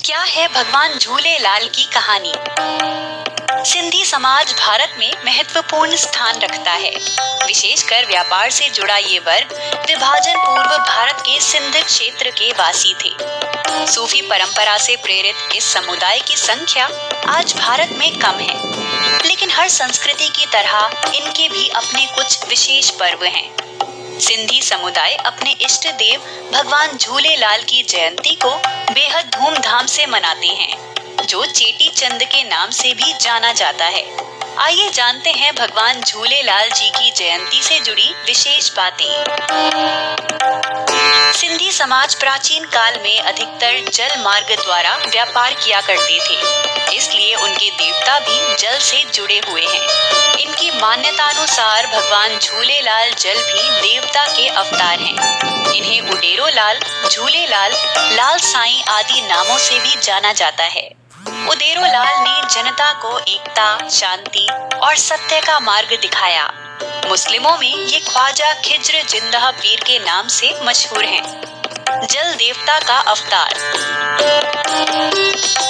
क्या है भगवान झूलेलाल की कहानी। सिंधी समाज भारत में महत्वपूर्ण स्थान रखता है। विशेषकर व्यापार से जुड़ा ये वर्ग विभाजन पूर्व भारत के सिंध क्षेत्र के वासी थे। सूफी परंपरा से प्रेरित इस समुदाय की संख्या आज भारत में कम है, लेकिन हर संस्कृति की तरह इनके भी अपने कुछ विशेष पर्व हैं। सिंधी समुदाय अपने इष्ट देव भगवान झूलेलाल की जयंती को बेहद धूमधाम से मनाते हैं, जो चेटी चंद के नाम से भी जाना जाता है। आइए जानते हैं भगवान झूलेलाल जी की जयंती से जुड़ी विशेष बातें। सिंधी समाज प्राचीन काल में अधिकतर जल मार्ग द्वारा व्यापार किया करते थे, इसलिए उनके देवता भी जल से जुड़े हुए हैं। इनकी मान्यता अनुसार भगवान झूलेलाल जल भी देवता के अवतार हैं। इन्हें उडेरो लाल, झूलेलाल, लाल साईं आदि नामों से भी जाना जाता है। उडेरो लाल ने जनता को एकता, शांति और सत्य का मार्ग दिखाया। मुस्लिमों में ये ख्वाजा खिज्र जिंदा पीर के नाम से मशहूर हैं। जल देवता का अवतार।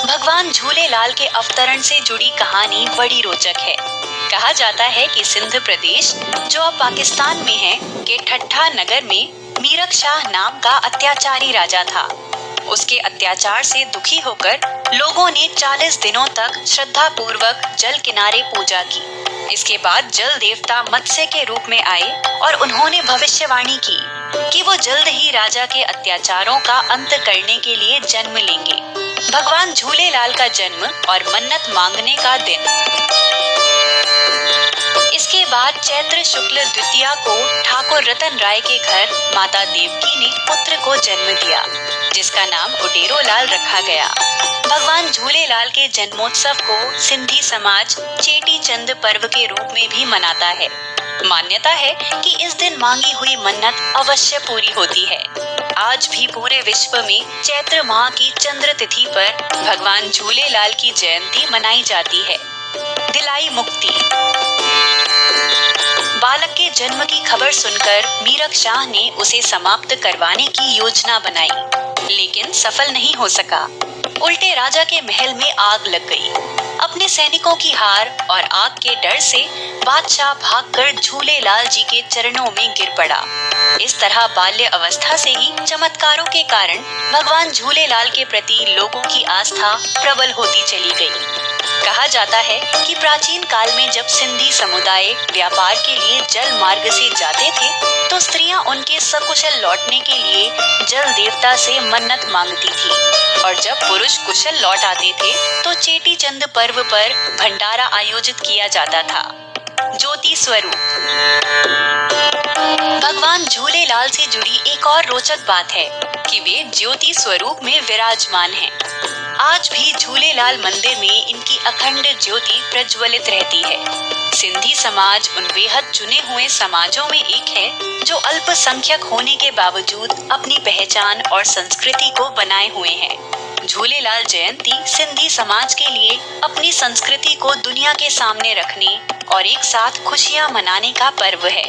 भगवान झूलेलाल के अवतरण से जुड़ी कहानी बड़ी रोचक है। कहा जाता है कि सिंध प्रदेश, जो अब पाकिस्तान में है, के ठट्ठा नगर में मीरक शाह नाम का अत्याचारी राजा था। उसके अत्याचार से दुखी होकर लोगों ने 40 दिनों तक श्रद्धा पूर्वक जल किनारे पूजा की। इसके बाद जल देवता मत्स्य के रूप में आए और उन्होंने भविष्यवाणी की कि वो जल्द ही राजा के अत्याचारों का अंत करने के लिए जन्म लेंगे। भगवान झूलेलाल का जन्म और मन्नत मांगने का दिन। इसके बाद चैत्र शुक्ल द्वितीया को ठाकुर रतन राय के घर माता देवकी ने पुत्र को जन्म दिया, जिसका नाम उडेरो लाल रखा गया। भगवान झूलेलाल के जन्मोत्सव को सिंधी समाज चेटी चंद पर्व के रूप में भी मनाता है। मान्यता है कि इस दिन मांगी हुई मन्नत अवश्य पूरी होती है। आज भी पूरे विश्व में चैत्र माह की चंद्र तिथि पर भगवान झूलेलाल की जयंती मनाई जाती है। दिलाई मुक्ति। बालक के जन्म की खबर सुनकर मीरक शाह ने उसे समाप्त करवाने की योजना बनाई, लेकिन सफल नहीं हो सका। उल्टे राजा के महल में आग लग गई। अपने सैनिकों की हार और आग के डर से बादशाह भागकर झूलेलाल जी के चरणों में गिर पड़ा। इस तरह बाल्य अवस्था से ही चमत्कारों के कारण भगवान झूलेलाल के प्रति लोगों की आस्था प्रबल होती चली गई। कहा जाता है कि प्राचीन काल में जब सिंधी समुदाय व्यापार के लिए जल मार्ग से जाते थे, तो स्त्रियां उनके सकुशल लौटने के लिए जल देवता से मन्नत मांगती थी, और जब पुरुष कुशल लौट आते थे तो चेटी चंद पर्व पर भंडारा आयोजित किया जाता था। ज्योति स्वरूप। भगवान झूलेलाल से जुड़ी एक और रोचक बात है कि वे ज्योति स्वरूप में विराजमान हैं। आज भी झूलेलाल मंदिर में इनकी अखंड ज्योति प्रज्वलित रहती है। सिंधी समाज उन बेहद चुने हुए समाजों में एक है जो अल्पसंख्यक होने के बावजूद अपनी पहचान और संस्कृति को बनाए हुए हैं। झूलेलाल जयंती सिंधी समाज के लिए अपनी संस्कृति को दुनिया के सामने रखने और एक साथ खुशियां मनाने का पर्व है।